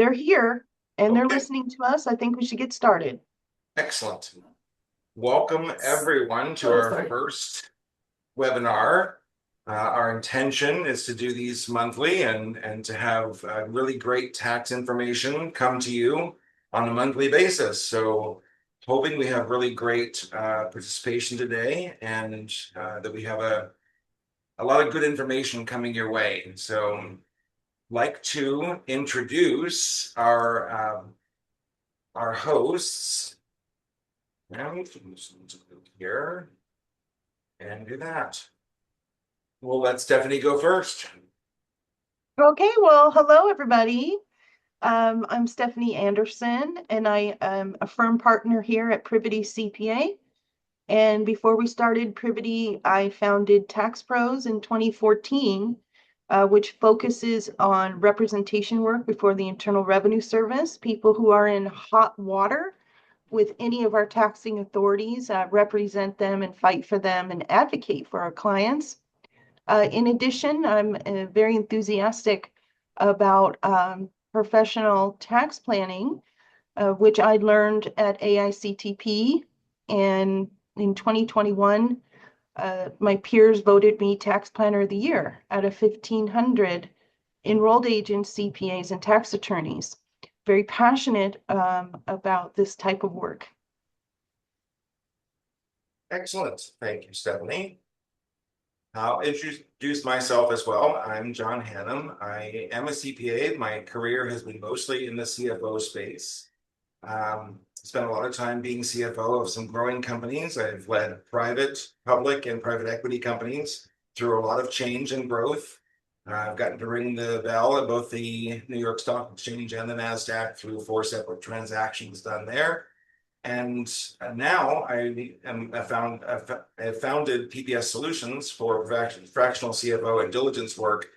they're here and they're Okay, listening to us, I think we should get started. excellent. Welcome everyone to Oh, our sorry. first webinar. Our intention is to do these monthly and to have really great tax information come to you on a monthly basis. So hoping we have really great participation today and that we have a lot of good information coming your way. So like to introduce our hosts. Now we can go here and do that. We'll let Stephanie go first. Okay, well, hello, everybody. I'm Stephanie Anderson, and I am a firm partner here at Privity CPA. And before we started Privity, I founded Tax Pros in 2014, which focuses on representation work before the Internal Revenue Service. People who are in hot water with any of our taxing authorities, represent them and fight for them and advocate for our clients. In addition, I'm very enthusiastic about professional tax planning, which I learned at AICTP. And in 2021, my peers voted me Tax Planner of the Year out of 1,500 enrolled agents, CPAs, and tax attorneys. Very passionate about this type of work. Excellent. Thank you, Stephanie. I'll introduce myself as well. I'm John Hannum. I am a CPA. My career has been mostly in the CFO space. Spent a lot of time being CFO of some growing companies. I've led private, public, and private equity companies through a lot of change and growth. I've gotten to ring the bell at both the New York Stock Exchange and the NASDAQ through 4 separate transactions done there. And now I have founded PPS Solutions for fractional CFO and diligence work,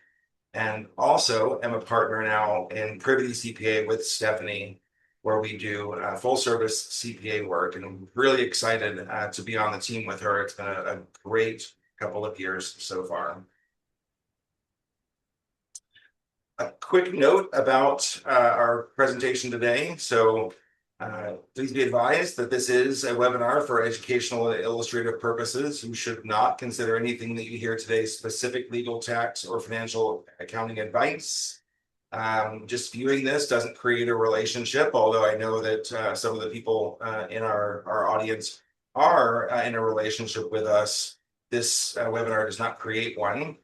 and also am a partner now in Privity CPA with Stephanie, where we do full service CPA work. And I'm really excited to be on the team with her. It's been a great couple of years so far. A quick note about our presentation today. So please be advised that this is a webinar for educational and illustrative purposes. You should not consider anything that you hear today specific legal, tax, or financial accounting advice. Just viewing this doesn't create a relationship, although I know that some of the people in our audience are in a relationship with us. This webinar does not create one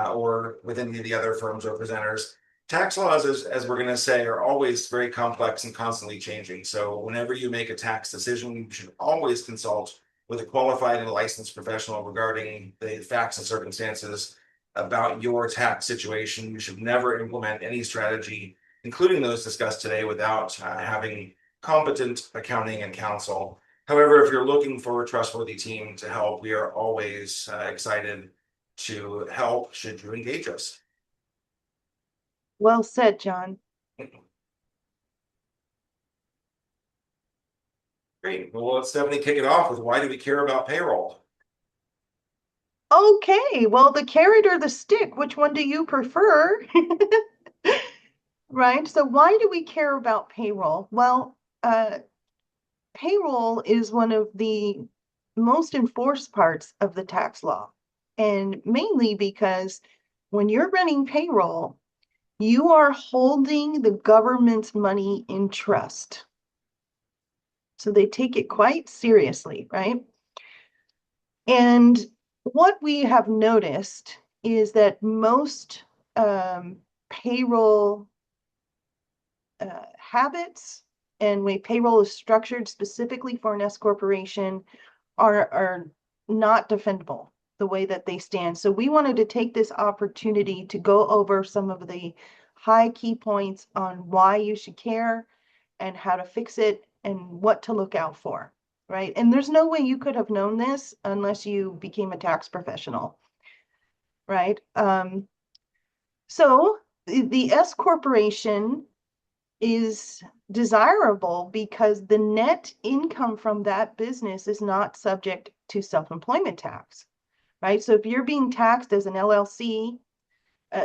or with any of the other firms or presenters. Tax laws, as we're going to say, are always very complex and constantly changing. So whenever you make a tax decision, you should always consult with a qualified and licensed professional regarding the facts and circumstances about your tax situation. You should never implement any strategy, including those discussed today, without having competent accounting and counsel. However, if you're looking for a trustworthy team to help, we are always excited to help should you engage us. Well said, John. Great. Well, let's definitely kick it off with why do we care about payroll? Okay, well, the carrot or the stick, which one do you prefer? Right? So why do we care about payroll? Well, payroll is one of the most enforced parts of the tax law. And mainly because when you're running payroll, you are holding the government's money in trust. So they take it quite seriously, right? And what we have noticed is that most payroll habits and way payroll is structured specifically for an S corporation are not defendable the way that they stand. So we wanted to take this opportunity to go over some of the high key points on why you should care and how to fix it and what to look out for, right? And there's no way you could have known this unless you became a tax professional, right? So the S corporation is desirable because the net income from that business is not subject to self-employment tax, right? So if you're being taxed as an LLC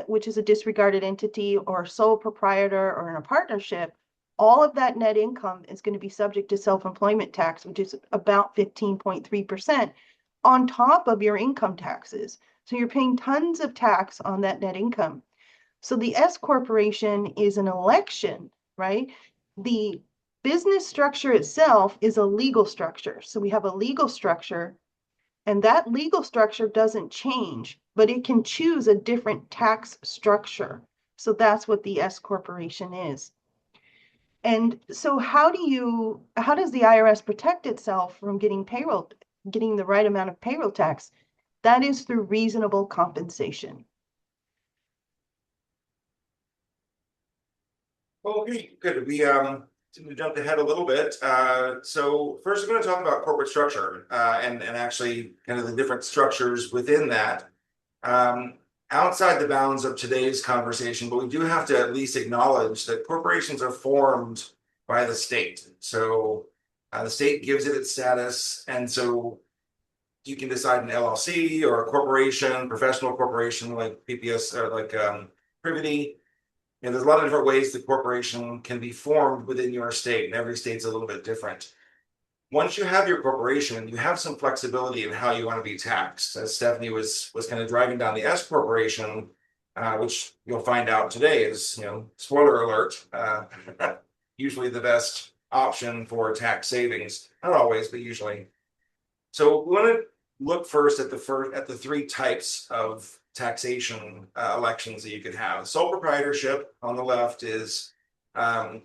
which is a disregarded entity or a sole proprietor or in a partnership, all of that net income is going to be subject to self-employment tax, which is about 15.3% on top of your income taxes. So you're paying tons of tax on that net income. So the S corporation is an election, right? The business structure itself is a legal structure. So we have a legal structure, and that legal structure doesn't change, but it can choose a different tax structure. So that's what the S corporation is. And so how does the IRS protect itself from getting the right amount of payroll tax? That is through reasonable compensation. Okay, good. We jumped ahead a little bit. So first we're going to talk about corporate structure and actually kind of the different structures within that. Outside the bounds of today's conversation, but we do have to at least acknowledge that corporations are formed by the state. So the state gives it its status, and so you can decide an LLC or a corporation, professional corporation like PPS or like Privity. And there's a lot of different ways the corporation can be formed within your state, and every state's a little bit different. Once you have your corporation, you have some flexibility in how you want to be taxed. As Stephanie was kind of driving down the S corporation, which you'll find out today is, spoiler alert, usually the best option for tax savings. Not always, but usually. So we want to look first at the three types of taxation elections that you could have. Sole proprietorship on the left is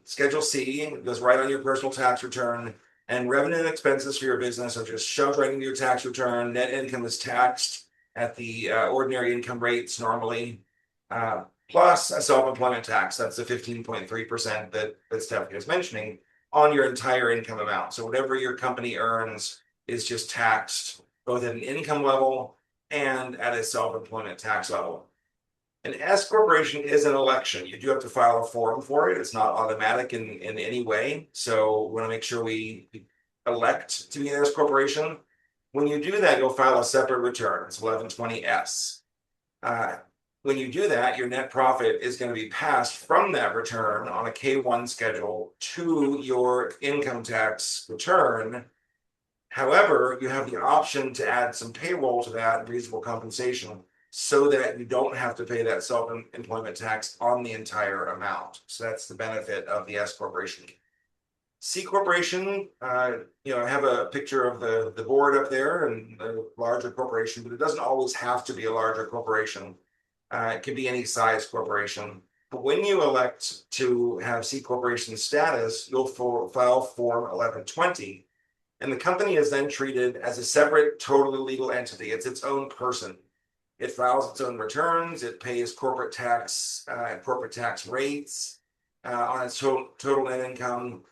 Schedule C. It goes right on your personal tax return. And revenue and expenses for your business are just shoved right into your tax return. Net income is taxed at the ordinary income rates normally, plus a self-employment tax. That's the 15.3% that Stephanie was mentioning on your entire income amount. So whatever your company earns is just taxed both at an income level and at a self-employment tax level. An S corporation is an election. You do have to file a form for it. It's not automatic in any way. So we want to make sure we elect to be an S corporation. When you do that, you'll file a separate return. It's 1120S. When you do that, your net profit is going to be passed from that return on a K1 schedule to your income tax return. However, you have the option to add some payroll to that reasonable compensation so that you don't have to pay that self-employment tax on the entire amount. So that's the benefit of the S corporation. C corporation, I have a picture of the board up there and a larger corporation, but it doesn't always have to be a larger corporation. It can be any size corporation. But when you elect to have C corporation status, you'll file Form 1120. And the company is then treated as a separate, totally legal entity. It's its own person. It files its own returns. It pays corporate tax at corporate tax rates on its total net income.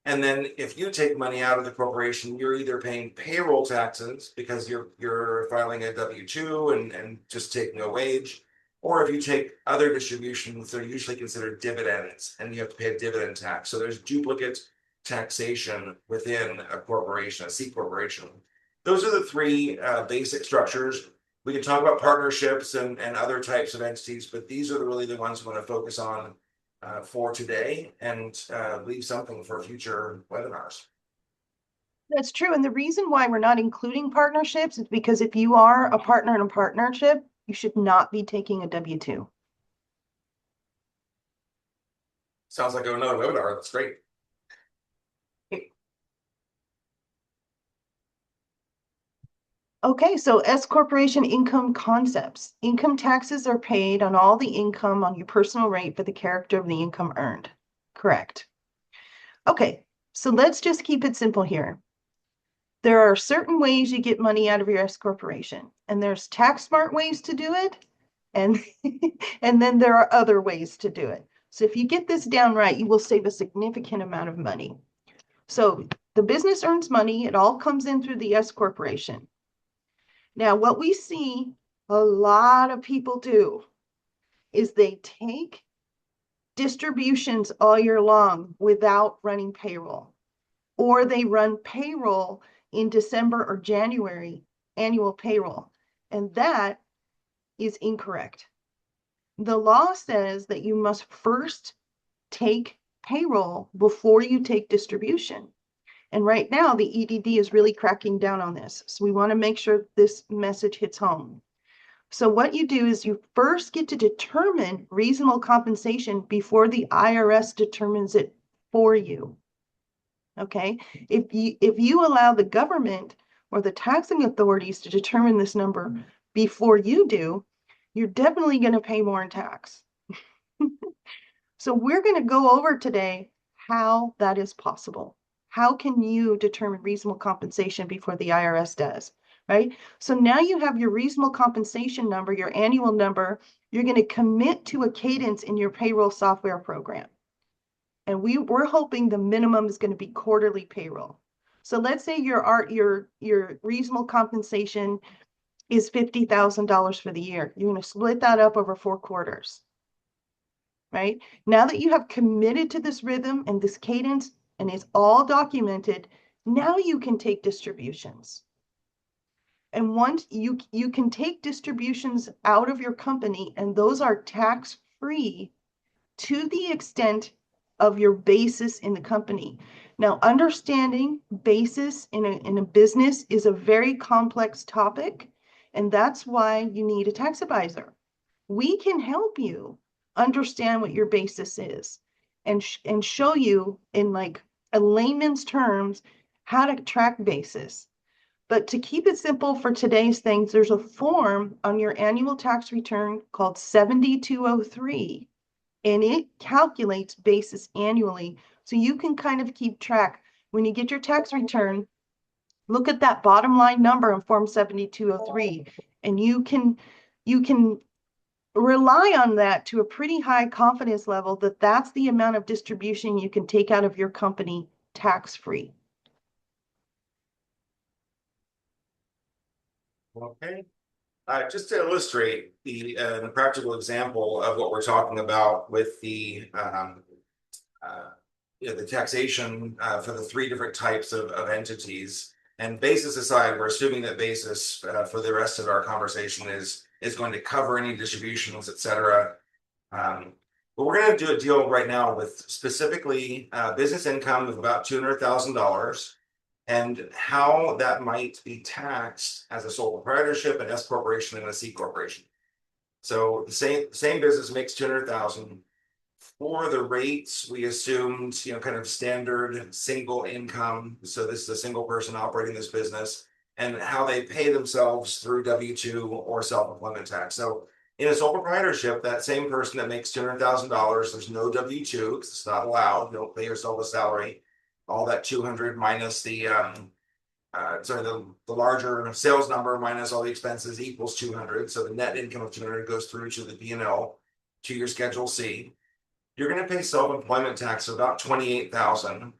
And then if you take money out of the corporation, you're either paying payroll taxes because you're filing a W-2 and just taking a wage, or if you take other distributions, they're usually considered dividends, and you have to pay a dividend tax. So there's duplicate taxation within a corporation, a C corporation. Those are the three basic structures. We can talk about partnerships and other types of entities, but these are really the ones we want to focus on for today and leave something for future webinars. That's true. And the reason why we're not including partnerships is because if you are a partner in a partnership, you should not be taking a W-2. Sounds like another webinar. That's great. Okay, so S corporation income concepts. Income taxes are paid on all the income on your personal rate for the character of the income earned. Correct. Okay, so let's just keep it simple here. There are certain ways you get money out of your S corporation, and there's tax smart ways to do it, and and then there are other ways to do it. So if you get this down right, you will save a significant amount of money. So the business earns money, it all comes in through the S corporation. Now, what we see a lot of people do is they take distributions all year long without running payroll, or they run payroll in December or January, annual payroll, and that is incorrect. the law says that you must first take payroll before you take distribution. And right now, the EDD is really cracking down on this. So we want to make sure this message hits home. So what you do is you first get to determine reasonable compensation before the IRS determines it for you. Okay? If you allow the government or the taxing authorities to determine this number before you do, you're definitely going to pay more in tax. So we're going to go over today how that is possible. How can you determine reasonable compensation before the IRS does, right? So now you have your reasonable compensation number, your annual number. You're going to commit to a cadence in your payroll software program. And we're hoping the minimum is going to be quarterly payroll. So let's say your reasonable compensation is $50,000 for the year. You're going to split that up over 4 quarters. Right? Now that you have committed to this rhythm and this cadence and it's all documented, now you can take distributions. And once you can take distributions out of your company, and those are tax-free to the extent of your basis in the company. Now, understanding basis in a business is a very complex topic, and that's why you need a tax advisor. We can help you understand what your basis is and show you in like a layman's terms how to track basis. But to keep it simple for today's things, there's a form on your annual tax return called 7203, and it calculates basis annually. So you can kind of keep track. When you get your tax return, look at that bottom line number in Form 7203, and you can rely on that to a pretty high confidence level that that's the amount of distribution you can take out of your company tax-free. Okay. Just to illustrate the practical example of what we're talking about with the the taxation for the 3 different types of entities. And basis aside, we're assuming that basis for the rest of our conversation is going to cover any distributions, et cetera. But we're going to do a deal right now with specifically business income of about $200,000 and how that might be taxed as a sole proprietorship, an S corporation, and a C corporation. So the same business makes $200,000. For the rates, we assumed, kind of standard single income. So this is a single person operating this business, and how they pay themselves through W-2 or self-employment tax. So in a sole proprietorship, that same person that makes $200,000, there's no W-2 because it's not allowed. You don't pay yourself a salary. All that 200 minus the larger sales number minus all the expenses equals 200. So the net income of 200 goes through to the P&L to your Schedule C. You're going to pay self-employment tax of about $28,000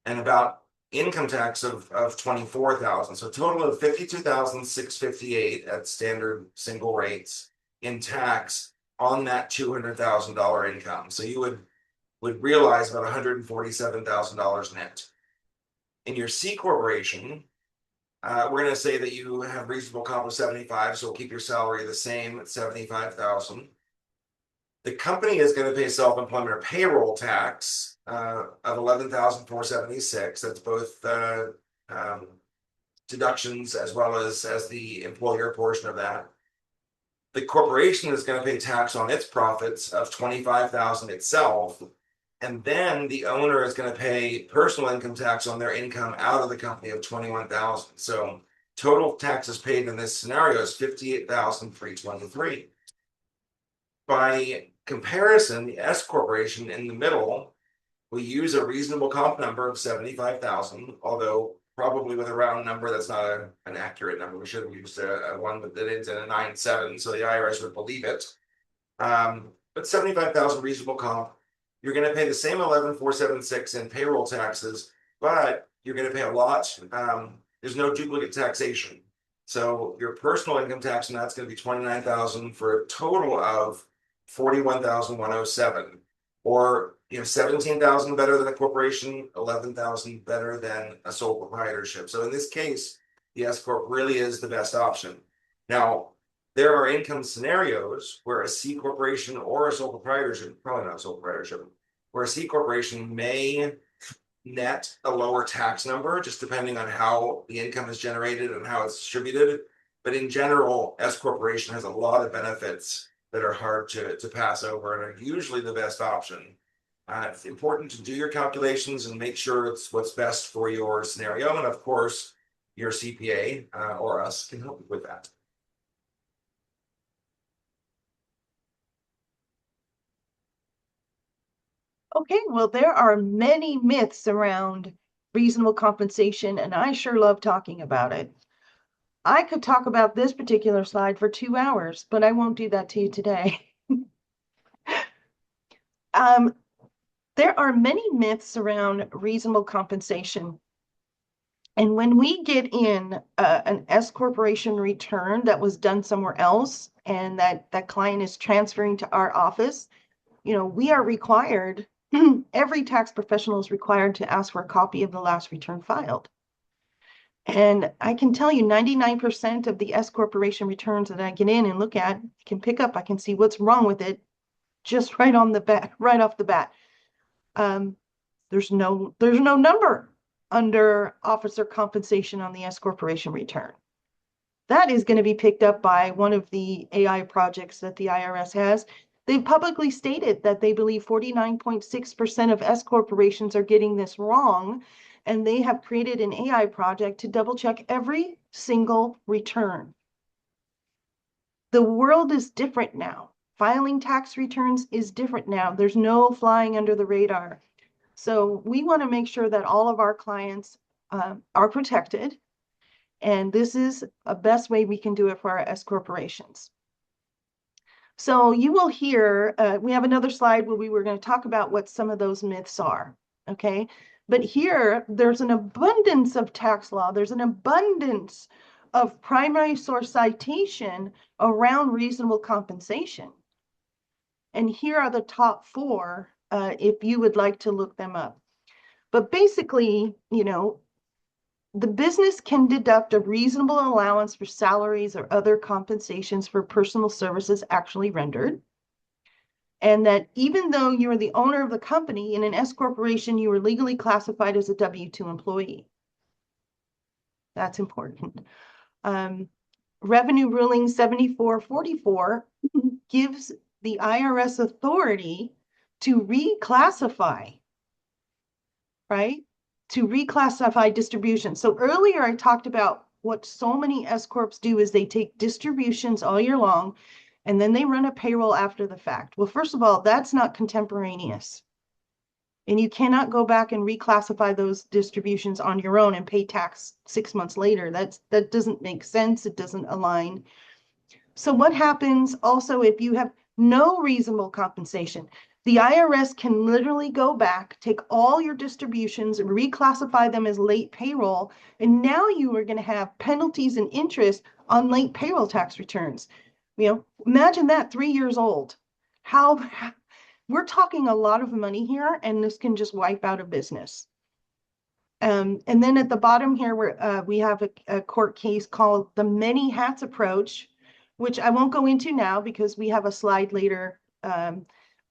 and about income tax of $24,000. So a total of $52,658 at standard single rates in tax on that $200,000 income. So you would realize about $147,000 net. In your C corporation, we're going to say that you have reasonable comp of 75, so we'll keep your salary the same at 75,000. The company is going to pay self-employment or payroll tax of 11,476. That's both deductions as well as the employer portion of that. The corporation is going to pay tax on its profits of 25,000 itself, and then the owner is going to pay personal income tax on their income out of the company of 21,000. So total taxes paid in this scenario is 58,323. By comparison, the S corporation in the middle, we use a reasonable comp number of 75,000, although probably with a round number that's not an accurate number. We should have used a one that ends in a 97, so the IRS would believe it. But 75,000 reasonable comp. You're going to pay the same 11,476 in payroll taxes, but you're going to pay a lot. There's no duplicate taxation. So your personal income tax and that's going to be 29,000 for a total of 41,107, or 17,000 better than a corporation, 11,000 better than a sole proprietorship. So in this case, the S corp really is the best option. Now, there are income scenarios where a C corporation or a sole proprietorship, probably not a sole proprietorship, where a C corporation may net a lower tax number, just depending on how the income is generated and how it's distributed. But in general, S corporation has a lot of benefits that are hard to pass over and are usually the best option. It's important to do your calculations and make sure it's what's best for your scenario. And of course, your CPA or us can help you with that. Okay, well, there are many myths around reasonable compensation, and I sure love talking about it. I could talk about this particular slide for 2 hours, but I won't do that to you today. There are many myths around reasonable compensation. And when we get in an S corporation return that was done somewhere else and that client is transferring to our office, we are required, every tax professional is required to ask for a copy of the last return filed. And I can tell you 99% of the S corporation returns that I get in and look at, can pick up, I can see what's wrong with it just right off the bat. There's no number under officer compensation on the S corporation return. That is going to be picked up by one of the AI projects that the IRS has. They've publicly stated that they believe 49.6% of S corporations are getting this wrong, and they have created an AI project to double check every single return. The world is different now. Filing tax returns is different now. There's no flying under the radar. So we want to make sure that all of our clients are protected. And this is a best way we can do it for our S corporations. So you will hear, we have another slide where we were going to talk about what some of those myths are, okay? But here, there's an abundance of tax law. There's an abundance of primary source citation around reasonable compensation. And here are the top 4 if you would like to look them up. But basically, the business can deduct a reasonable allowance for salaries or other compensations for personal services actually rendered. And that even though you are the owner of the company in an S corporation, you are legally classified as a W-2 employee. That's important. Revenue ruling 7444 gives the IRS authority to reclassify, right? To reclassify distribution. So earlier I talked about what so many S corps do is they take distributions all year long and then they run a payroll after the fact. Well, first of all, that's not contemporaneous. And you cannot go back and reclassify those distributions on your own and pay tax 6 months later. That doesn't make sense. It doesn't align. So what happens also if you have no reasonable compensation? The IRS can literally go back, take all your distributions, reclassify them as late payroll, and now you are going to have penalties and interest on late payroll tax returns. Imagine that 3 years old. We're talking a lot of money here, and this can just wipe out a business. And then at the bottom here, we have a court case called the many hats approach, which I won't go into now because we have a slide later.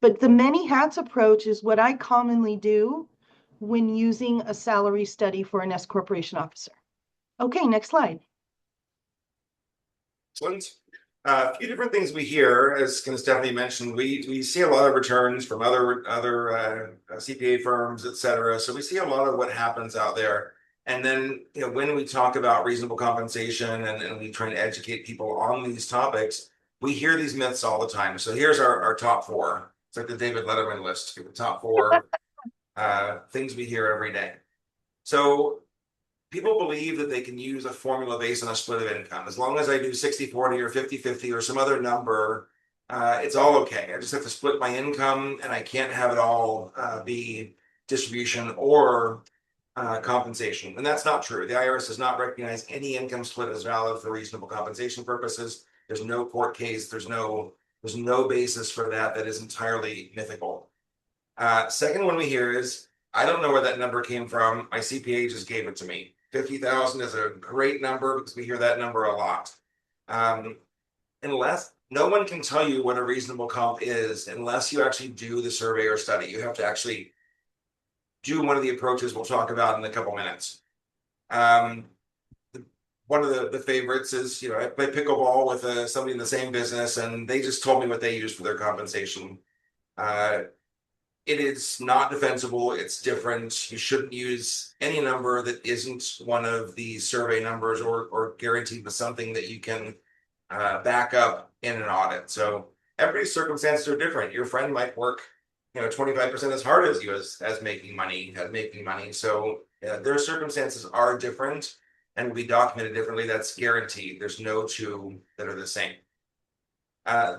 But the many hats approach is what I commonly do when using a salary study for an S corporation officer. Okay, next slide. Excellent. A few different things we hear, as kind of Stephanie mentioned, we see a lot of returns from other CPA firms, et cetera. So we see a lot of what happens out there. And then, when we talk about reasonable compensation and we try to educate people on these topics, we hear these myths all the time. So here's our top 4. It's like the David Letterman list, the top 4 things we hear every day. So people believe that they can use a formula based on a split of income. As long as I do 60-40 or 50-50 or some other number, it's all okay. I just have to split my income and I can't have it all be distribution or compensation. And that's not true. The IRS does not recognize any income split as valid for reasonable compensation purposes. There's no court case. There's no basis for that. That is entirely mythical. Second one we hear is, I don't know where that number came from. My CPA just gave it to me. 50,000 is a great number because we hear that number a lot. unless no one can tell you what a reasonable comp is unless you actually do the survey or study. You have to actually do one of the approaches we'll talk about in a couple minutes. Um, One of the favorites is, I play pickleball with somebody in the same business, and they just told me what they use for their compensation. Uh, it is not defensible. It's different. You shouldn't use any number that isn't one of the survey numbers or guaranteed with something that you can back up in an audit. So everybody's circumstances are different. Your friend might work, 25% as hard as you as making money. So their circumstances are different and will be documented differently. That's guaranteed. There's no two that are the same. Uh,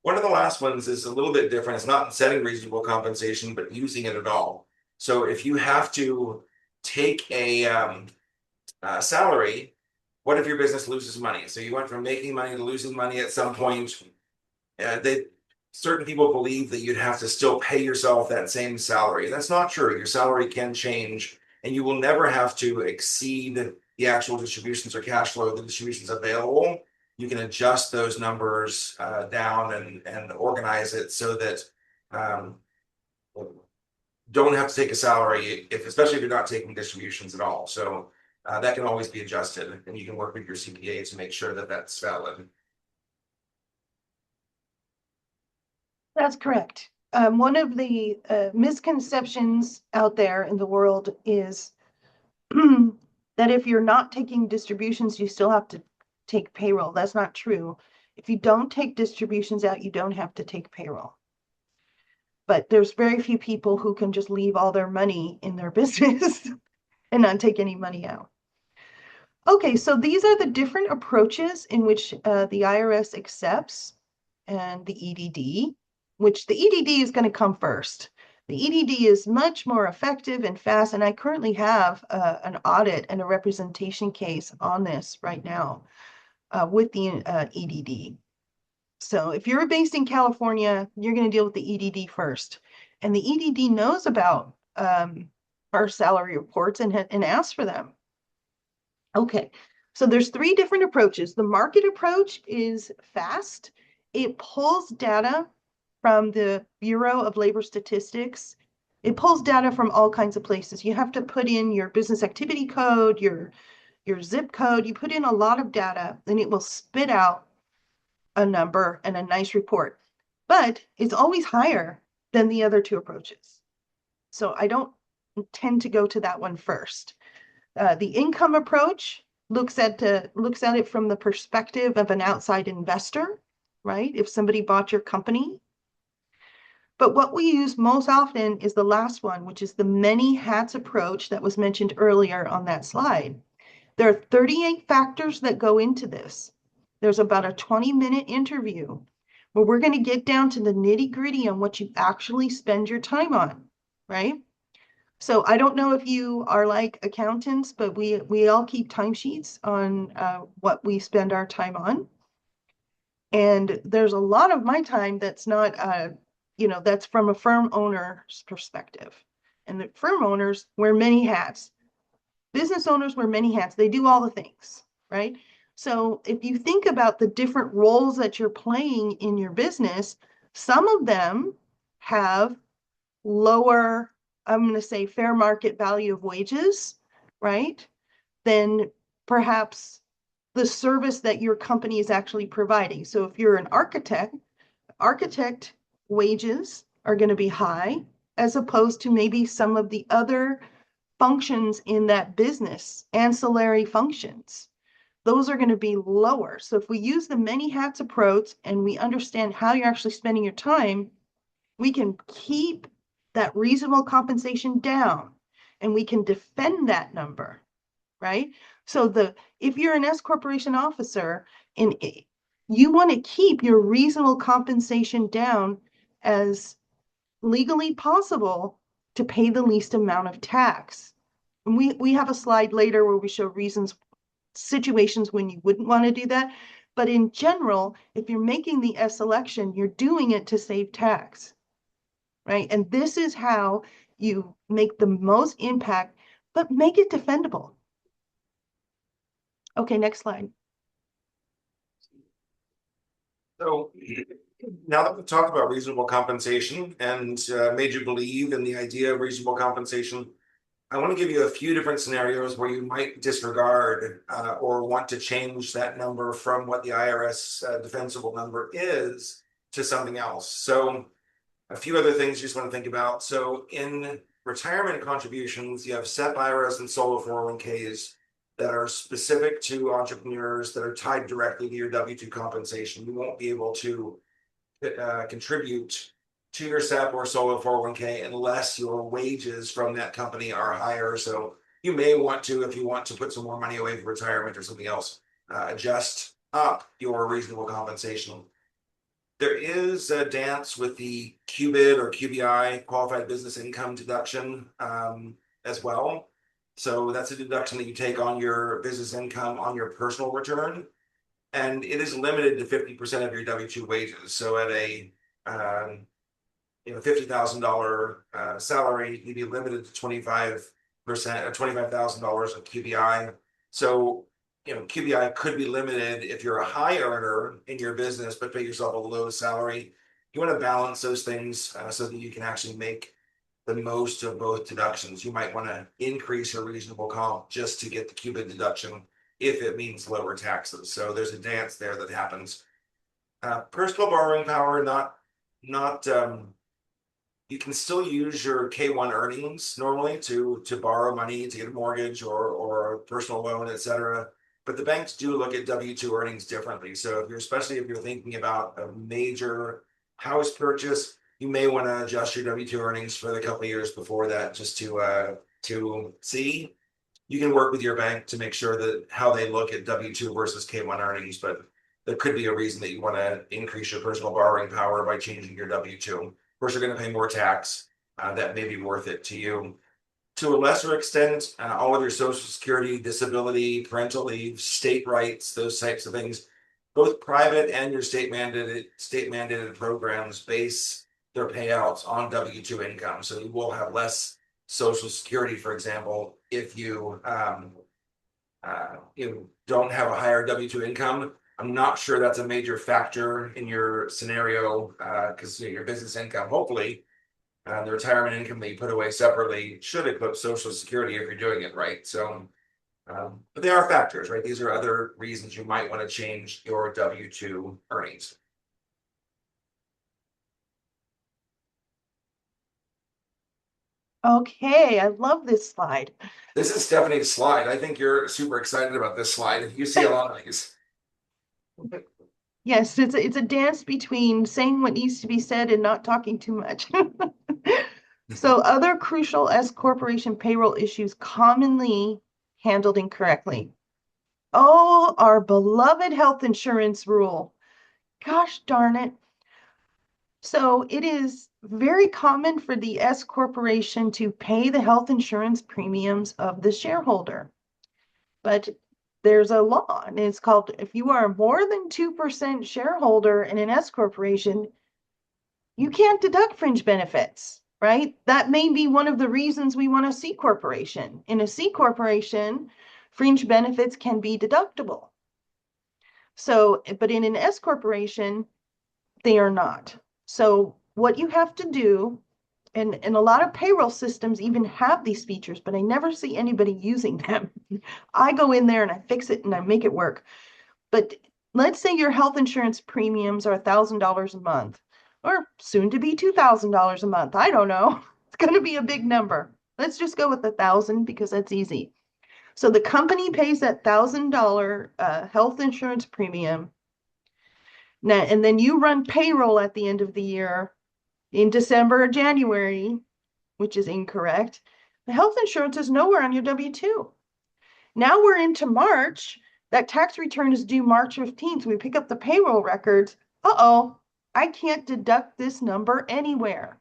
One of the last ones is a little bit different. It's not setting reasonable compensation, but using it at all. So if you have to take a salary, what if your business loses money? So you went from making money to losing money at some point. They Certain people believe that you'd have to still pay yourself that same salary. That's not true. Your salary can change, and you will never have to exceed the actual distributions or cash flow, the distributions available. You can adjust those numbers down and organize it so that um, don't have to take a salary, especially if you're not taking distributions at all. So that can always be adjusted, and you can work with your CPA to make sure that that's valid. That's correct. One of the misconceptions out there in the world is that if you're not taking distributions, you still have to take payroll. That's not true. If you don't take distributions out, you don't have to take payroll. But there's very few people who can just leave all their money in their business and not take any money out. Okay, so these are the different approaches in which the IRS accepts and the EDD, which the EDD is going to come first. The EDD is much more effective and fast, and I currently have an audit and a representation case on this right now with the EDD. So if you're based in California, you're going to deal with the EDD first. And the EDD knows about our salary reports and asks for them. Okay, so there's three different approaches. The market approach is fast. It pulls data from the Bureau of Labor Statistics. It pulls data from all kinds of places. You have to put in your business activity code, your zip code. You put in a lot of data, and it will spit out a number and a nice report. But it's always higher than the other two approaches. So I don't tend to go to that one first. The income approach looks at it from the perspective of an outside investor, right? If somebody bought your company. But what we use most often is the last one, which is the many hats approach that was mentioned earlier on that slide. There are 38 factors that go into this. There's about a 20-minute interview where we're going to get down to the nitty-gritty on what you actually spend your time on, right? So I don't know if you are like accountants, but we all keep timesheets on what we spend our time on. And there's a lot of my time that's not, that's from a firm owner's perspective. And the firm owners wear many hats. Business owners wear many hats. They do all the things, right? So if you think about the different roles that you're playing in your business, some of them have lower, I'm going to say, fair market value of wages, right? Then perhaps the service that your company is actually providing. So if you're an architect wages are going to be high as opposed to maybe some of the other functions in that business, ancillary functions. Those are going to be lower. So if we use the many hats approach and we understand how you're actually spending your time, we can keep that reasonable compensation down and we can defend that number, right? So if you're an S corporation officer and you want to keep your reasonable compensation down as legally possible to pay the least amount of tax. And we have a slide later where we show situations when you wouldn't want to do that. But in general, if you're making the S election, you're doing it to save tax, right? And this is how you make the most impact, but make it defendable. Okay, next slide. So now that we've talked about reasonable compensation and made you believe in the idea of reasonable compensation, I want to give you a few different scenarios where you might disregard or want to change that number from what the IRS defensible number is to something else. So a few other things you just want to think about. So in retirement contributions, you have SEP IRAs and solo 401ks that are specific to entrepreneurs that are tied directly to your W-2 compensation. You won't be able to contribute to your SEP or solo 401k unless your wages from that company are higher. So you may want to, if you want to put some more money away for retirement or something else, adjust up your reasonable compensation. There is a dance with the QBID or QBI, qualified business income deduction, as well. So that's a deduction that you take on your business income on your personal return, and it is limited to 50% of your W-2 wages. So at a $50,000 salary, you'd be limited to 25% or $25,000 of QBI. So QBI could be limited if you're a high earner in your business, but pay yourself a low salary. You want to balance those things so that you can actually make the most of both deductions. You might want to increase your reasonable comp just to get the QBID deduction if it means lower taxes. So there's a dance there that happens. Personal borrowing power, not you can still use your K1 earnings normally to borrow money to get a mortgage or a personal loan, etc. But the banks do look at W-2 earnings differently. So especially if you're thinking about a major house purchase, you may want to adjust your W-2 earnings for the couple of years before that just to see. You can work with your bank to make sure that how they look at W-2 versus K1 earnings, but there could be a reason that you want to increase your personal borrowing power by changing your W-2. Of course, you're going to pay more tax. That may be worth it to you. To a lesser extent, all of your Social Security, disability, parental leave, state rights, those types of things, both private and your state mandated programs base their payouts on W-2 income. So you will have less Social Security, for example, if you don't have a higher W-2 income. I'm not sure that's a major factor in your scenario because your business income, hopefully, the retirement income that you put away separately should eclipse Social Security if you're doing it right. So, but they are factors, right? These are other reasons you might want to change your W-2 earnings. Okay, I love this slide. This is Stephanie's slide. I think you're super excited about this slide. You see a lot of these. Yes, it's a dance between saying what needs to be said and not talking too much. So other crucial S corporation payroll issues commonly handled incorrectly. Oh, our beloved health insurance rule. Gosh darn it. So it is very common for the S corporation to pay the health insurance premiums of the shareholder. But there's a law, and it's called if you are more than 2% shareholder in an S corporation, you can't deduct fringe benefits, right? That may be one of the reasons we want a C corporation. In a C corporation, fringe benefits can be deductible. So, but in an S corporation, they are not. So what you have to do, and a lot of payroll systems even have these features, but I never see anybody using them. I go in there and I fix it and I make it work. But let's say your health insurance premiums are $1,000 a month, or soon to be $2,000 a month. I don't know. It's going to be a big number. Let's just go with 1,000 because that's easy. So the company pays that $1,000 health insurance premium. Now, and then you run payroll at the end of the year in December or January, which is incorrect. The health insurance is nowhere on your W-2. Now we're into March. That tax return is due March 15th. We pick up the payroll records. Uh-oh, I can't deduct this number anywhere.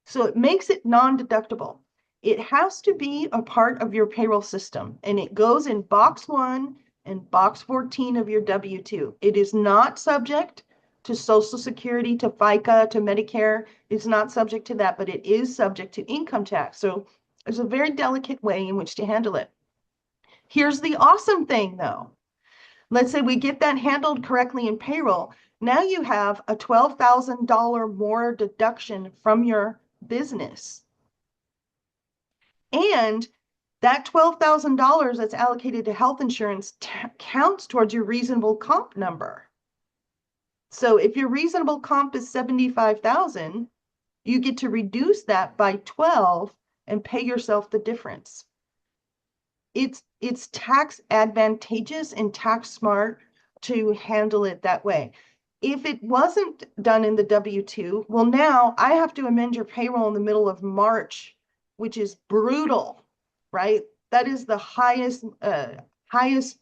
So it makes it non-deductible. It has to be a part of your payroll system, and it goes in box 1 and box 14 of your W-2. It is not subject to Social Security, to FICA, to Medicare. It's not subject to that, but it is subject to income tax. So there's a very delicate way in which to handle it. Here's the awesome thing, though. Let's say we get that handled correctly in payroll. Now you have a $12,000 more deduction from your business. And that $12,000 that's allocated to health insurance counts towards your reasonable comp number. So if your reasonable comp is 75,000, you get to reduce that by 12 and pay yourself the difference. It's tax advantageous and tax smart to handle it that way. If it wasn't done in the W-2, well, now I have to amend your payroll in the middle of March, which is brutal, right? That is the highest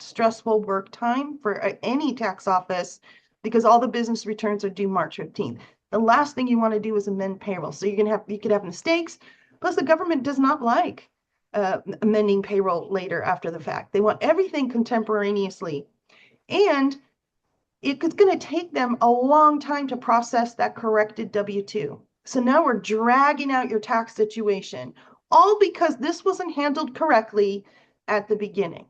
stressful work time for any tax office because all the business returns are due March 15th. The last thing you want to do is amend payroll. So you could have mistakes. Plus, the government does not like amending payroll later after the fact. They want everything contemporaneously. And it's going to take them a long time to process that corrected W-2. So now we're dragging out your tax situation, all because this wasn't handled correctly at the beginning.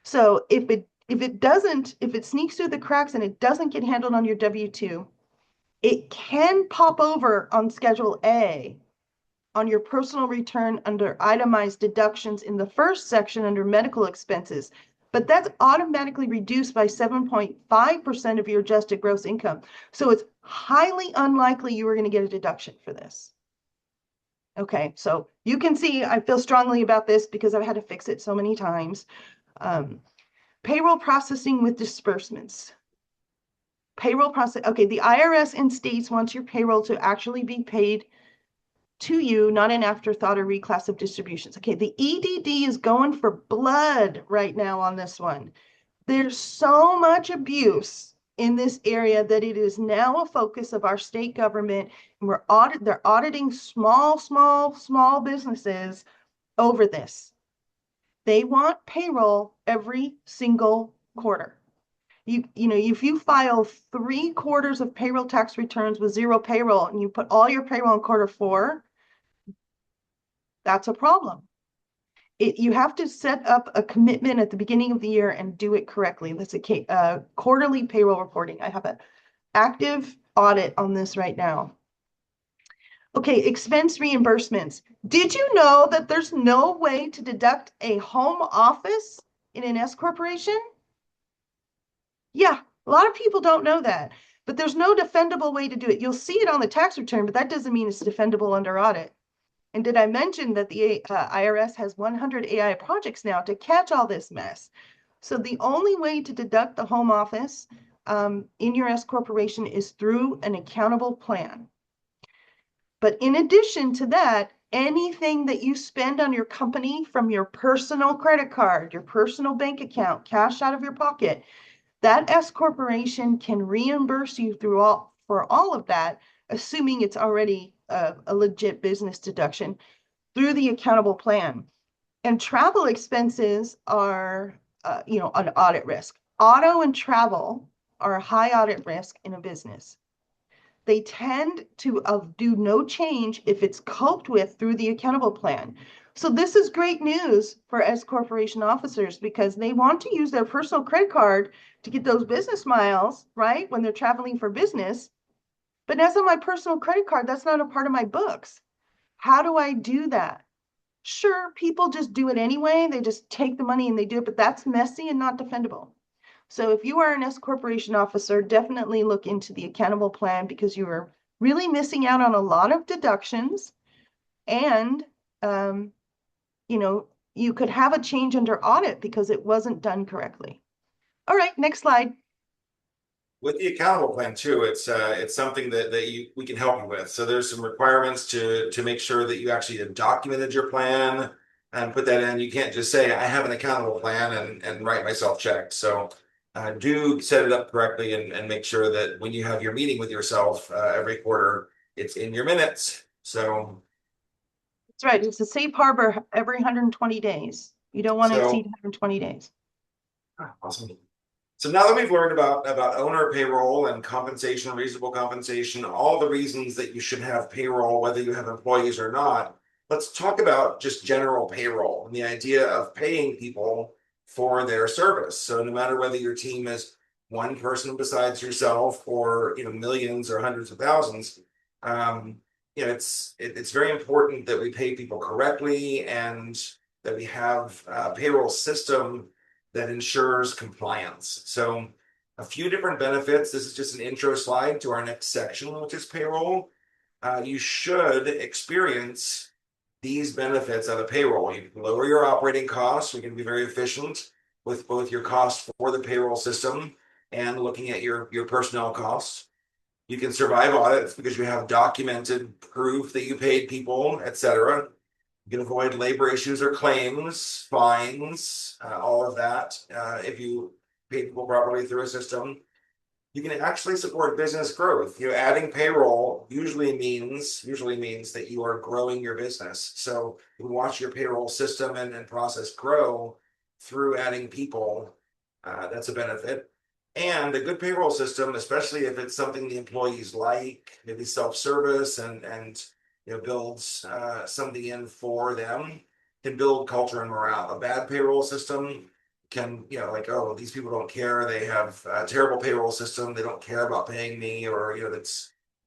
So if it sneaks through the cracks and it doesn't get handled on your W-2, it can pop over on Schedule A on your personal return under itemized deductions in the first section under medical expenses, but that's automatically reduced by 7.5% of your adjusted gross income. So it's highly unlikely you are going to get a deduction for this. Okay, so you can see I feel strongly about this because I've had to fix it so many times. Payroll processing with disbursements. Okay, the IRS and states want your payroll to actually be paid to you, not an afterthought or reclass of distributions. Okay, the EDD is going for blood right now on this one. There's so much abuse in this area that it is now a focus of our state government, and they're auditing small businesses over this. They want payroll every single quarter. If you file 3/4 of payroll tax returns with zero payroll and you put all your payroll in quarter 4, that's a problem. You have to set up a commitment at the beginning of the year and do it correctly. That's a quarterly payroll reporting. I have an active audit on this right now. Okay, expense reimbursements. Did you know that there's no way to deduct a home office in an S corporation? Yeah, a lot of people don't know that, but there's no defendable way to do it. You'll see it on the tax return, but that doesn't mean it's defendable under audit. And did I mention that the IRS has 100 AI projects now to catch all this mess? So the only way to deduct the home office in your S corporation is through an accountable plan. But in addition to that, anything that you spend on your company from your personal credit card, your personal bank account, cash out of your pocket, that S corporation can reimburse you for all of that, assuming it's already a legit business deduction through the accountable plan. And travel expenses are, an audit risk. Auto and travel are a high audit risk in a business. They tend to do no change if it's coped with through the accountable plan. So this is great news for S corporation officers because they want to use their personal credit card to get those business miles, right? When they're traveling for business. But as on my personal credit card, that's not a part of my books. How do I do that? Sure, people just do it anyway. They just take the money and they do it, but that's messy and not defendable. So if you are an S corporation officer, definitely look into the accountable plan because you are really missing out on a lot of deductions and, you could have a change under audit because it wasn't done correctly. All right, next slide. With the accountable plan too, it's something that we can help you with. So there's some requirements to make sure that you actually have documented your plan and put that in. You can't just say I have an accountable plan and write myself checks. So do set it up correctly and make sure that when you have your meeting with yourself every quarter, it's in your minutes. So That's right. It's a safe harbor every 120 days. You don't want to exceed 120 days. Awesome. So now that we've learned about owner payroll and compensation, reasonable compensation, all the reasons that you should have payroll, whether you have employees or not, let's talk about just general payroll and the idea of paying people for their service. So no matter whether your team is one person besides yourself or millions or hundreds of thousands, it's very important that we pay people correctly and that we have a payroll system that ensures compliance. So a few different benefits. This is just an intro slide to our next section, which is payroll. You should experience these benefits of a payroll. You can lower your operating costs. We can be very efficient with both your cost for the payroll system and looking at your personnel costs. You can survive audits because you have documented proof that you paid people, etc. You can avoid labor issues or claims, fines, all of that if you pay people properly through a system. You can actually support business growth. Adding payroll usually means that you are growing your business. So you watch your payroll system and process grow through adding people. That's a benefit. And a good payroll system, especially if it's something the employees like, maybe self-service and builds something in for them, can build culture and morale. A bad payroll system can, like, oh, these people don't care. They have a terrible payroll system. They don't care about paying me, or,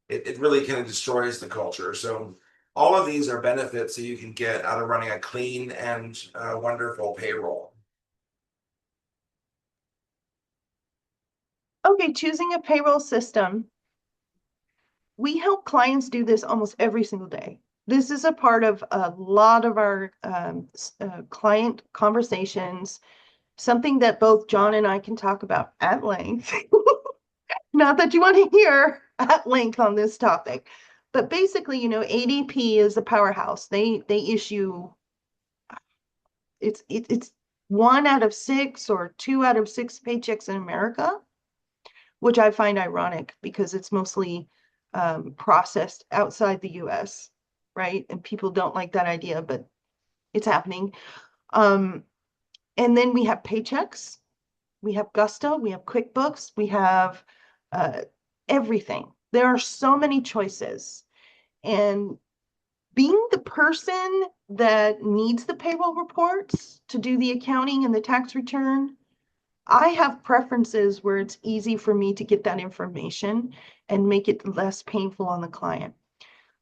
it really kind of destroys the culture. So all of these are benefits that you can get out of running a clean and wonderful payroll. Okay, choosing a payroll system. We help clients do this almost every single day. This is a part of a lot of our client conversations, something that both John and I can talk about at length. Not that you want to hear at length on this topic, but basically, ADP is a powerhouse. They issue it's 1 out of 6 or 2 out of 6 paychecks in America, which I find ironic because it's mostly processed outside the US, right? And people don't like that idea, but it's happening. Um, and then we have paychecks, we have Gusto, we have QuickBooks, we have uh, everything. There are so many choices. And being the person that needs the payroll reports to do the accounting and the tax return, I have preferences where it's easy for me to get that information and make it less painful on the client.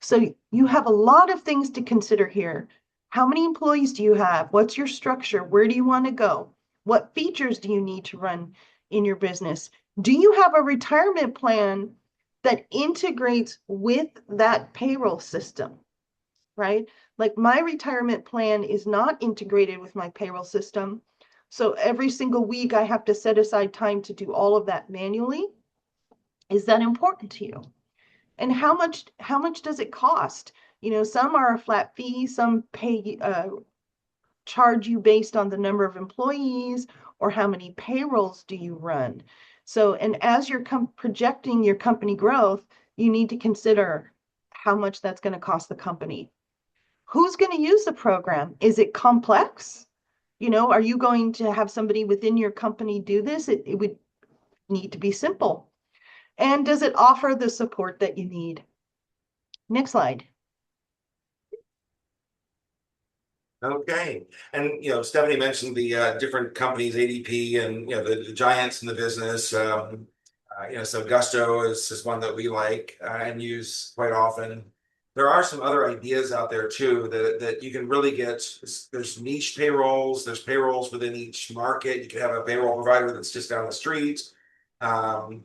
So you have a lot of things to consider here. How many employees do you have? What's your structure? Where do you want to go? What features do you need to run in your business? Do you have a retirement plan that integrates with that payroll system, right? Like my retirement plan is not integrated with my payroll system. So every single week I have to set aside time to do all of that manually. Is that important to you? And how much does it cost? Some are a flat fee, some pay charge you based on the number of employees or how many payrolls do you run. So, and as you're projecting your company growth, you need to consider how much that's going to cost the company. Who's going to use the program? Is it complex? Are you going to have somebody within your company do this? It would need to be simple. And does it offer the support that you need? Next slide. Okay. And, Stephanie mentioned the different companies, ADP and, the giants in the business. So Gusto is one that we like and use quite often. There are some other ideas out there too that you can really get. There's niche payrolls, there's payrolls within each market. You can have a payroll provider that's just down the street, and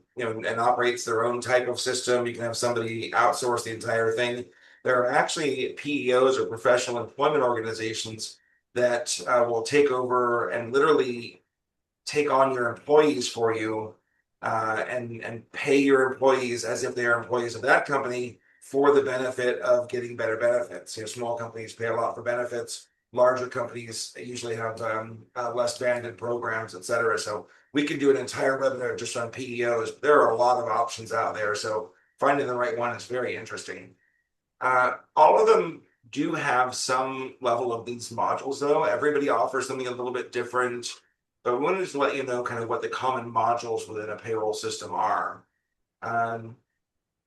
operates their own type of system. You can have somebody outsource the entire thing. There are actually PEOs or professional employment organizations that will take over and literally take on your employees for you, and pay your employees as if they are employees of that company for the benefit of getting better benefits. Small companies pay a lot for benefits. Larger companies usually have less banded programs, et cetera. So we can do an entire webinar just on PEOs. There are a lot of options out there. So finding the right one is very interesting. All of them do have some level of these modules, though. Everybody offers something a little bit different, but we wanted to let you know kind of what the common modules within a payroll system are.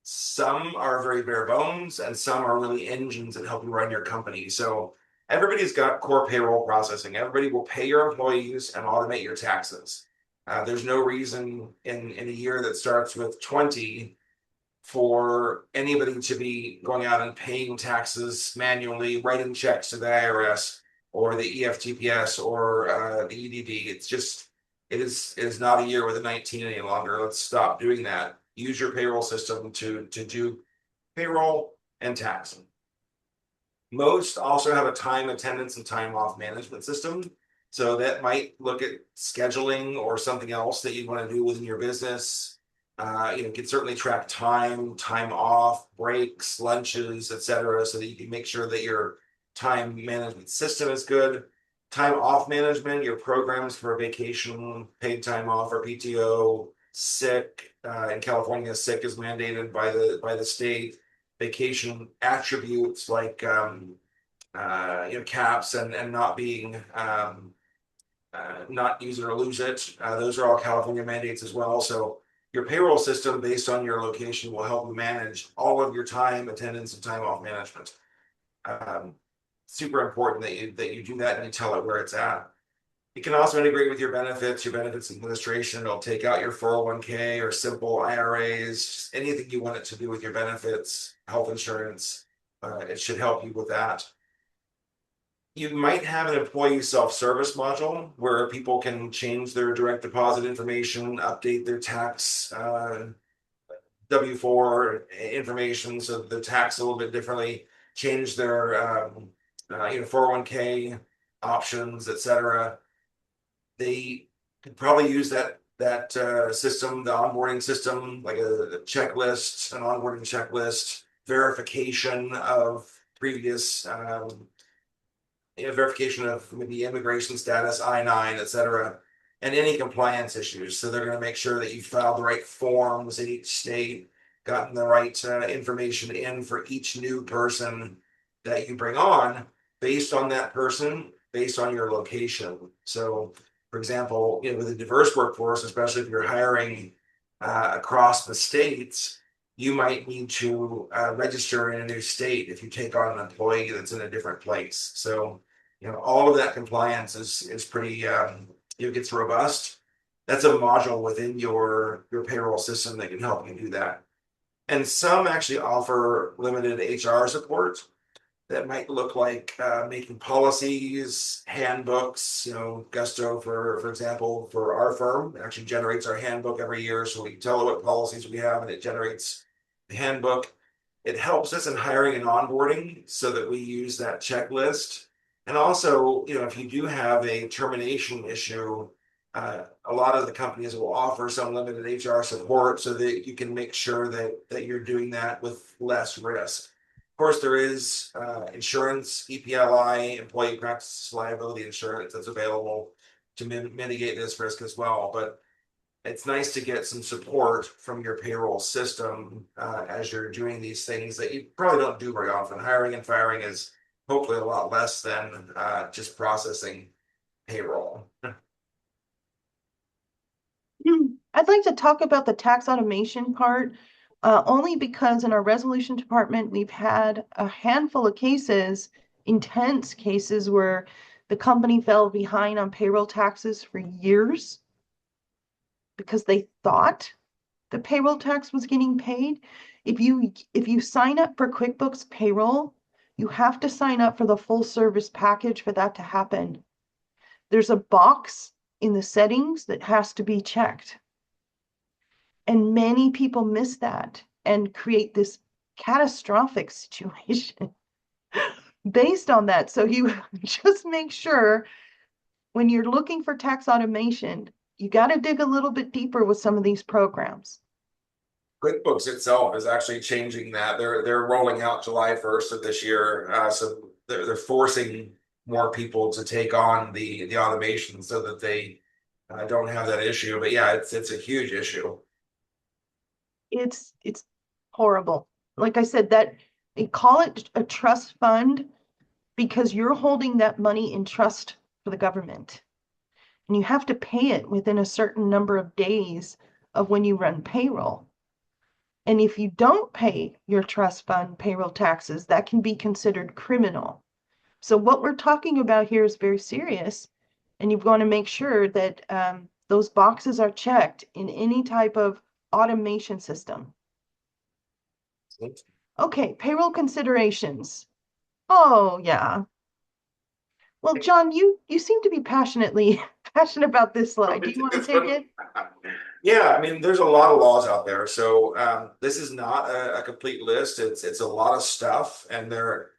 Some are very bare bones, and some are really engines that help you run your company. So everybody's got core payroll processing. Everybody will pay your employees and automate your taxes. There's no reason in a year that starts with 20 for anybody to be going out and paying taxes manually, writing checks to the IRS or the EFTPS or the EDD. It is not a year with a 19 any longer. Let's stop doing that. Use your payroll system to do payroll and taxing. Most also have a time attendance and time off management system. So that might look at scheduling or something else that you want to do within your business. You can certainly track time off, breaks, lunches, etc., so that you can make sure that your time management system is good. Time off management, your programs for vacation, paid time off or PTO, sick. In California, sick is mandated by the state. Vacation attributes like caps and not being not use it or lose it. Those are all California mandates as well. So your payroll system based on your location will help you manage all of your time, attendance, and time off management. Super important that you do that and you tell it where it's at. You can also integrate with your benefits administration. It'll take out your 401k or simple IRAs, anything you want it to do with your benefits, health insurance. It should help you with that. You might have an employee self-service module where people can change their direct deposit information, update their tax W-4 information, so they're taxed a little bit differently, change their 401k options, etc. They could probably use that system, the onboarding system, like a checklist, an onboarding checklist, verification of previous verification of maybe immigration status, I-9, etc., and any compliance issues. So they're going to make sure that you filed the right forms in each state, gotten the right information in for each new person that you bring on based on that person, based on your location. So, for example, with a diverse workforce, especially if you're hiring across the states, you might need to register in a new state if you take on an employee that's in a different place. So, all of that compliance is pretty, it gets robust. That's a module within your payroll system that can help you do that. And some actually offer limited HR support that might look like making policies, handbooks. Gusto, for example, for our firm, actually generates our handbook every year, so we can tell it what policies we have, and it generates the handbook. It helps us in hiring and onboarding so that we use that checklist. And also, if you do have a termination issue, a lot of the companies will offer some limited HR support so that you can make sure that you're doing that with less risk. Of course, there is insurance, EPLI, employee practices liability insurance that's available to mitigate this risk as well. But it's nice to get some support from your payroll system as you're doing these things that you probably don't do very often. Hiring and firing is hopefully a lot less than just processing payroll. I'd like to talk about the tax automation part, only because in our resolution department, we've had a handful of cases, intense cases, where the company fell behind on payroll taxes for years because they thought the payroll tax was getting paid. If you sign up for QuickBooks Payroll, you have to sign up for the full service package for that to happen. There's a box in the settings that has to be checked. And many people miss that and create this catastrophic situation based on that. So you just make sure when you're looking for tax automation, you got to dig a little bit deeper with some of these programs. QuickBooks itself is actually changing that. They're rolling out July 1st of this year. So they're forcing more people to take on the automation so that they don't have that issue. But yeah, it's a huge issue. It's horrible. Like I said, that they call it a trust fund because you're holding that money in trust for the government. And you have to pay it within a certain number of days of when you run payroll. And if you don't pay your trust fund payroll taxes, that can be considered criminal. So what we're talking about here is very serious, and you want to make sure that those boxes are checked in any type of automation system. Okay, payroll considerations. Oh, yeah. Well, John, you seem to be passionately passionate about this slide. Do you want to take it? Yeah, I mean, there's a lot of laws out there. So this is not a complete list. It's a lot of stuff, and they're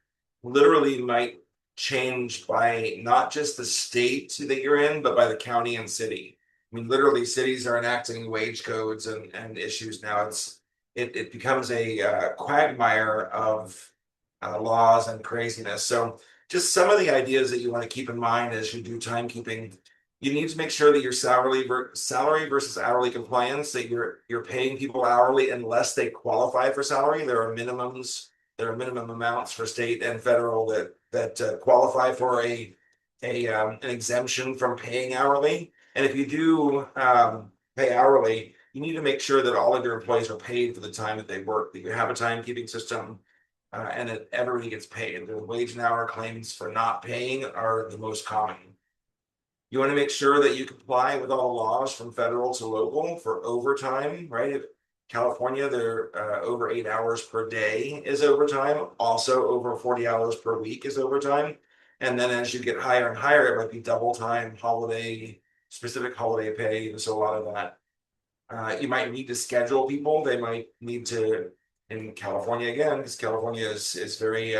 literally might change by not just the state that you're in, but by the county and city. I mean, literally, cities are enacting wage codes and issues now. It becomes a quagmire of laws and craziness. So just some of the ideas that you want to keep in mind as you do timekeeping. You need to make sure that your salary versus hourly compliance, that you're paying people hourly unless they qualify for salary. There are minimums, there are minimum amounts for state and federal that qualify for an exemption from paying hourly. And if you do pay hourly, you need to make sure that all of your employees are paid for the time that they work, that you have a timekeeping system, and that everybody gets paid. The wage and hour claims for not paying are the most common. You want to make sure that you comply with all the laws from federal to local for overtime, right? California, they're over 8 hours per day is overtime. Also, over 40 hours per week is overtime. And then as you get higher and higher, it might be double time, holiday, specific holiday pay. There's a lot of that. You might need to schedule people. They might need to, in California again, because California is very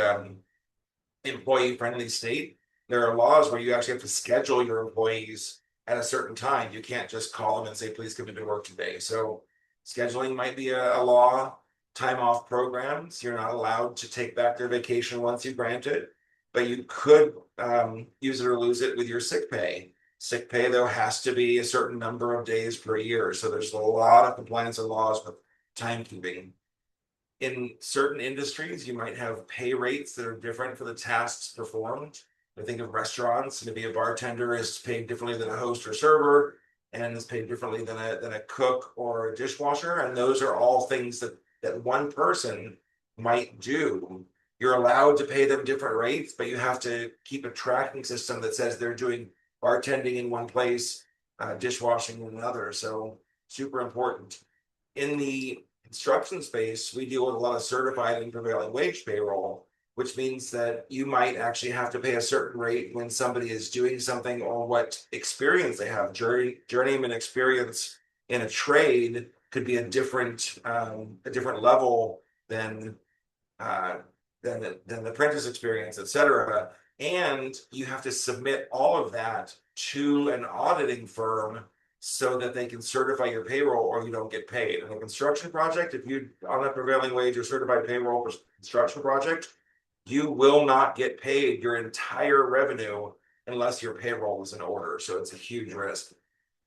employee-friendly state. There are laws where you actually have to schedule your employees at a certain time. You can't just call them and say, please come into work today. So scheduling might be a law. Time off programs, you're not allowed to take back their vacation once you grant it, but you could use it or lose it with your sick pay. Sick pay, though, has to be a certain number of days per year. So there's a lot of compliance and laws with timekeeping. In certain industries, you might have pay rates that are different for the tasks performed. I think of restaurants, maybe a bartender is paid differently than a host or server, and is paid differently than a cook or a dishwasher. And those are all things that one person might do. You're allowed to pay them different rates, but you have to keep a tracking system that says they're doing bartending in one place, dishwashing in another. So super important. In the construction space, we deal with a lot of certified and prevailing wage payroll, which means that you might actually have to pay a certain rate when somebody is doing something or what experience they have. Journeyman experience in a trade could be a different level than the apprentice experience, et cetera. And you have to submit all of that to an auditing firm so that they can certify your payroll or you don't get paid. In a construction project, if you on a prevailing wage or certified payroll for construction project, you will not get paid your entire revenue unless your payroll is in order. So it's a huge risk.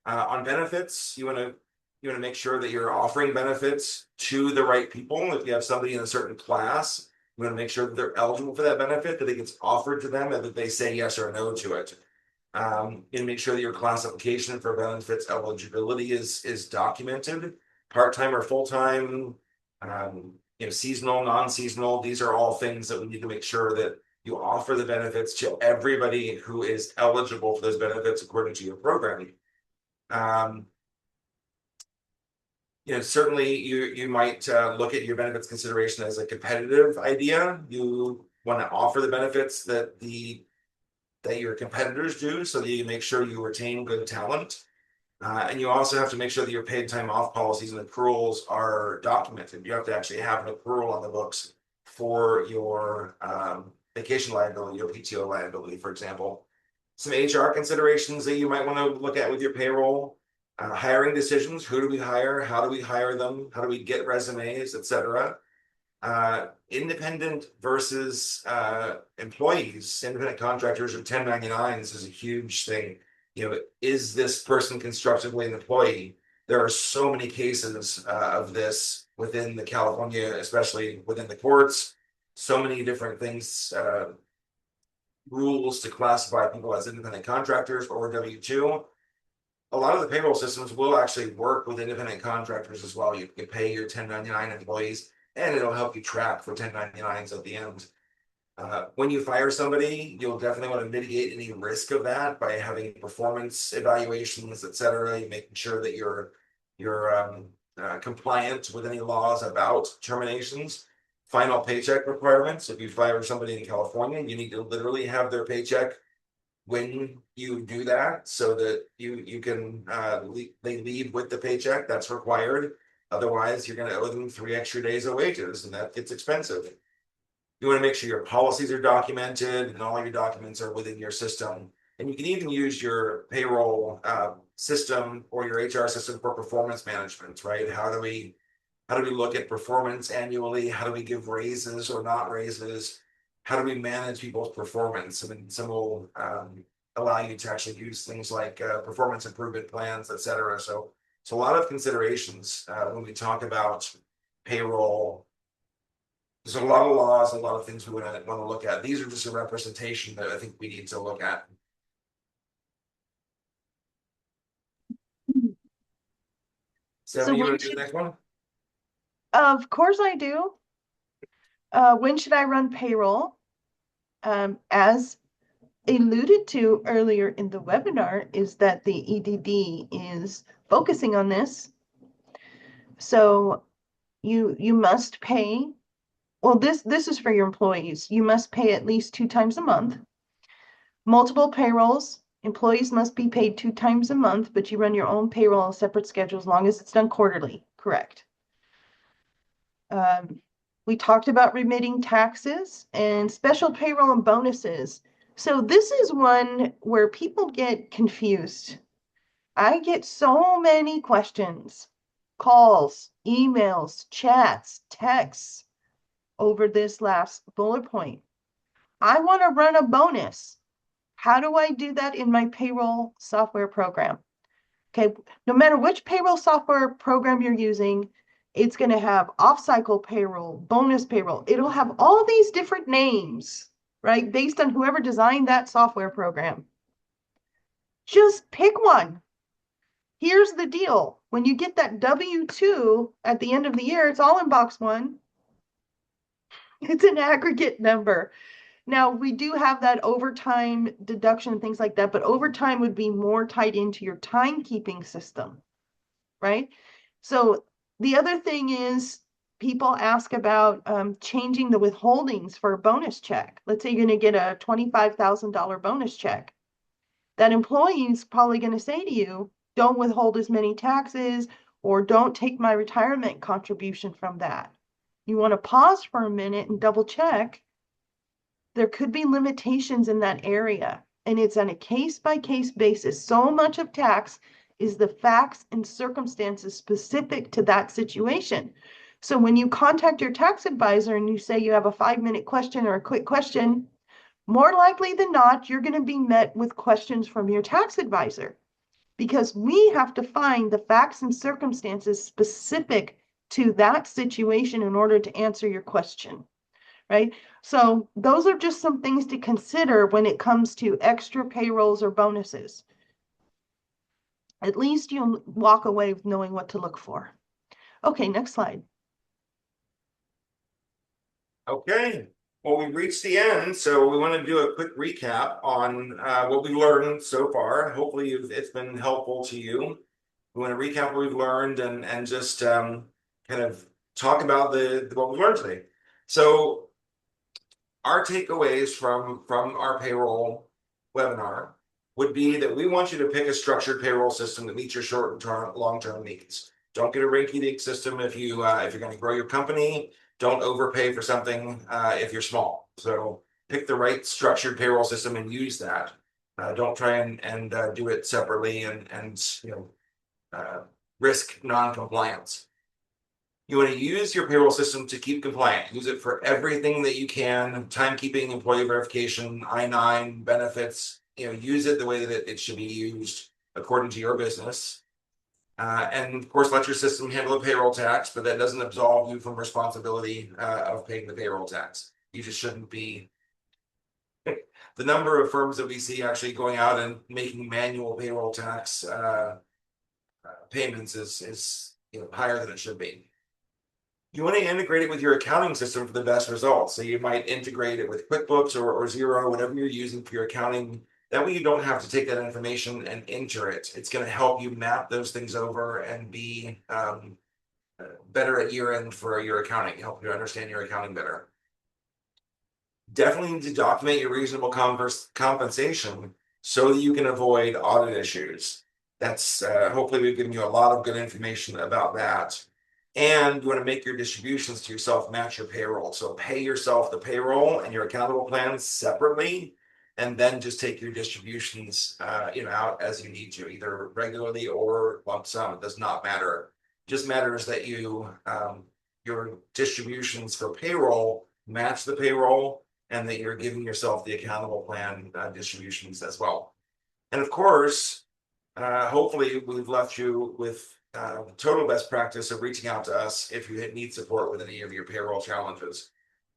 On benefits, you want to make sure that you're offering benefits to the right people. If you have somebody in a certain class, you want to make sure that they're eligible for that benefit, that it gets offered to them, and that they say yes or no to it. And make sure that your class application for benefits eligibility is documented, part-time or full-time, seasonal, non-seasonal. These are all things that we need to make sure that you offer the benefits to everybody who is eligible for those benefits according to your program. Certainly you might look at your benefits consideration as a competitive idea. You want to offer the benefits that your competitors do so that you make sure you retain good talent. And you also have to make sure that your paid time off policies and accruals are documented. You have to actually have an accrual on the books for your vacation liability, your PTO liability, for example. Some HR considerations that you might want to look at with your payroll. Hiring decisions, who do we hire? How do we hire them? How do we get resumes, et cetera? Independent versus employees, independent contractors or 1099s is a huge thing. Is this person constructively an employee? There are so many cases of this within the California, especially within the courts. So many different things, rules to classify people as independent contractors or W-2. A lot of the payroll systems will actually work with independent contractors as well. You can pay your 1099 employees, and it'll help you track for 1099s at the end. When you fire somebody, you'll definitely want to mitigate any risk of that by having performance evaluations, et cetera. You're making sure that you're compliant with any laws about terminations. Final paycheck requirements. If you fire somebody in California, you need to literally have their paycheck when you do that, so that you can they leave with the paycheck. That's required. Otherwise, you're going to owe them 3 extra days of wages, and that gets expensive. You want to make sure your policies are documented and all your documents are within your system. And you can even use your payroll system or your HR system for performance management, right? How do we look at performance annually? How do we give raises or not raises? How do we manage people's performance? I mean, some will allow you to actually use things like performance improvement plans, et cetera. So it's a lot of considerations when we talk about payroll. There's a lot of laws, a lot of things we want to look at. These are just a representation that I think we need to look at. So Stephanie, you want to do the next one? of course I do. When should I run payroll? As alluded to earlier in the webinar, is that the EDD is focusing on this. So you must pay. Well, this is for your employees. You must pay at least 2 times a month. Multiple payrolls. Employees must be paid 2 times a month, but you run your own payroll on a separate schedule as long as it's done quarterly. Correct. We talked about remitting taxes and special payroll and bonuses. So this is one where people get confused. I get so many questions, calls, emails, chats, texts over this last bullet point. I want to run a bonus. How do I do that in my payroll software program? Okay, no matter which payroll software program you're using, it's going to have off-cycle payroll, bonus payroll. It'll have all these different names, right? Based on whoever designed that software program. Just pick one. Here's the deal. When you get that W-2 at the end of the year, it's all in box one. It's an aggregate number. Now, we do have that overtime deduction, things like that, but overtime would be more tied into your timekeeping system, right? So the other thing is people ask about changing the withholdings for a bonus check. Let's say you're going to get a $25,000 bonus check. That employee is probably going to say to you, don't withhold as many taxes, or don't take my retirement contribution from that. You want to pause for a minute and double check. There could be limitations in that area, and it's on a case-by-case basis. So much of tax is the facts and circumstances specific to that situation. So when you contact your tax advisor and you say you have a 5-minute question or a quick question, more likely than not, you're going to be met with questions from your tax advisor, because we have to find the facts and circumstances specific to that situation in order to answer your question, right? So those are just some things to consider when it comes to extra payrolls or bonuses. At least you'll walk away knowing what to look for. Okay, next slide. Okay, well, we've reached the end, so we want to do a quick recap on what we've learned so far. Hopefully it's been helpful to you. We want to recap what we've learned and just kind of talk about what we learned today. So our takeaways from our payroll webinar would be that we want you to pick a structured payroll system that meets your short-term, long-term needs. Don't get a rinky-dink system if you're going to grow your company. Don't overpay for something if you're small. So pick the right structured payroll system and use that. Don't try and do it separately and risk non-compliance. You want to use your payroll system to keep compliant. Use it for everything that you can: timekeeping, employee verification, I-9, benefits. Use it the way that it should be used according to your business. And of course, let your system handle the payroll tax, but that doesn't absolve you from responsibility of paying the payroll tax. You just shouldn't be. The number of firms that we see actually going out and making manual payroll tax payments is higher than it should be. You want to integrate it with your accounting system for the best results. So you might integrate it with QuickBooks or Xero, whatever you're using for your accounting. That way you don't have to take that information and enter it. It's going to help you map those things over and be better at year end for your accounting, help you understand your accounting better. Definitely need to document your reasonable compensation so that you can avoid audit issues. That's hopefully we've given you a lot of good information about that. And you want to make your distributions to yourself match your payroll. So pay yourself the payroll and your accountable plans separately, and then just take your distributions out as you need to, either regularly or lump sum. It does not matter. It just matters that your distributions for payroll match the payroll, and that you're giving yourself the accountable plan distributions as well. And of course, hopefully we've left you with total best practice of reaching out to us if you need support with any of your payroll challenges.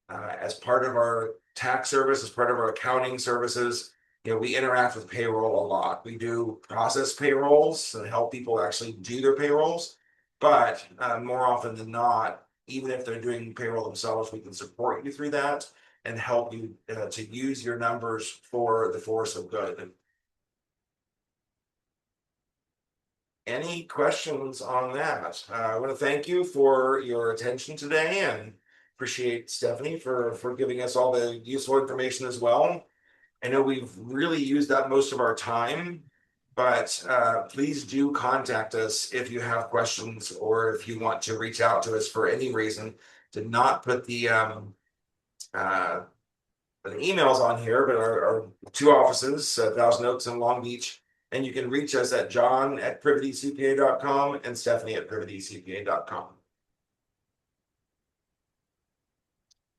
As part of our tax service, as part of our accounting services, we interact with payroll a lot. We do process payrolls and help people actually do their payrolls, but more often than not, even if they're doing payroll themselves, we can support you through that and help you to use your numbers for the force of good. Any questions on that? I want to thank you for your attention today and appreciate Stephanie for giving us all the useful information as well. I know we've really used up most of our time, but please do contact us if you have questions or if you want to reach out to us for any reason. Did not put the emails on here, but our two offices, Thousand Oaks and Long Beach. And you can reach us at john@privitycpa.com and stephanie@privitycpa.com.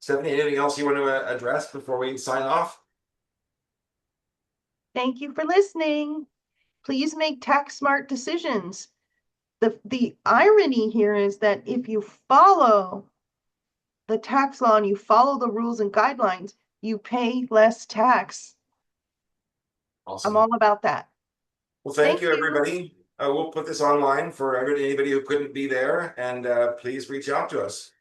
Stephanie, anything else you want to address before we sign off? Thank you for listening. Please make tax smart decisions. The irony here is that if you follow the tax law and you follow the rules and guidelines, you pay less tax. I'm Awesome. all about that. Well, thank Thank you, you. everybody. We'll put this online for anybody who couldn't be there, and please reach out to us.